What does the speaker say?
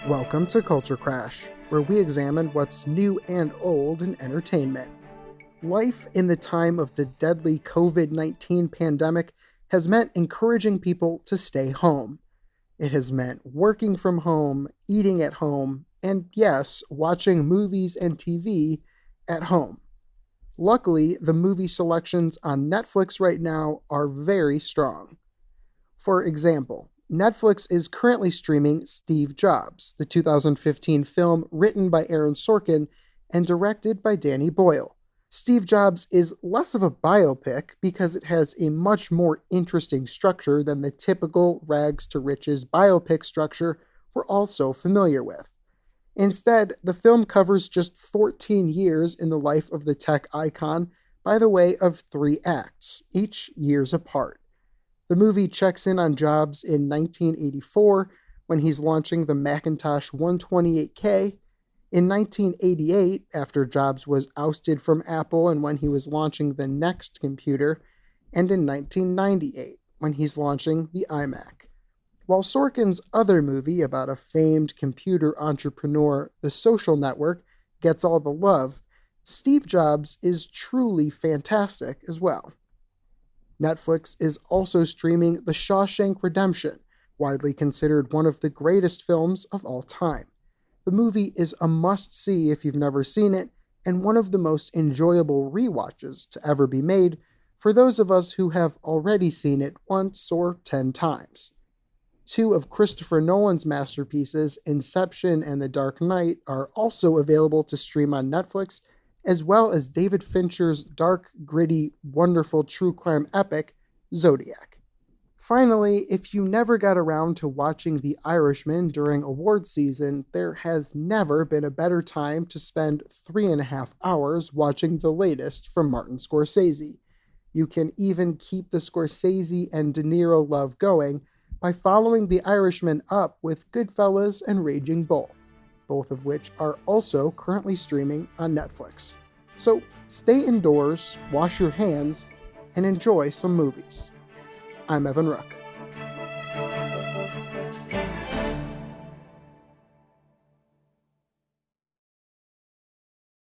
Welcome to Culture Crash, where we examine what's new and old in entertainment. Life in the time of the deadly COVID-19 pandemic has meant encouraging people to stay home. It has meant working from home, eating at home, and yes, watching movies and TV at home. Luckily, the movie selections on Netflix right now are very strong. For example, Netflix is currently streaming Steve Jobs, the 2015 film written by Aaron Sorkin and directed by Danny Boyle. Steve Jobs is less of a biopic because it has a much more interesting structure than the typical rags to riches biopic structure we're all so familiar with. Instead, the film covers just 14 years in the life of the tech icon by the way of 3 acts, each years apart. The movie checks in on Jobs in 1984 when he's launching the Macintosh 128K, in 1988 after Jobs was ousted from Apple and when he was launching the NeXT computer, and in 1998 when he's launching the iMac. While Sorkin's other movie about a famed computer entrepreneur, The Social Network, gets all the love, Steve Jobs is truly fantastic as well. Netflix is also streaming The Shawshank Redemption, widely considered one of the greatest films of all time. The movie is a must-see if you've never seen it, and one of the most enjoyable rewatches to ever be made for those of us who have already seen it once or 10 times. Two of Christopher Nolan's masterpieces, Inception and The Dark Knight, are also available to stream on Netflix, as well as David Fincher's dark, gritty, wonderful true crime epic, Zodiac. Finally, if you never got around to watching The Irishman during award season, there has never been a better time to spend 3.5 hours watching the latest from Martin Scorsese. You can even keep the Scorsese and De Niro love going by following The Irishman up with Goodfellas and Raging Bull, both of which are also currently streaming on Netflix. So stay indoors, wash your hands, and enjoy some movies. I'm Evan Ruck.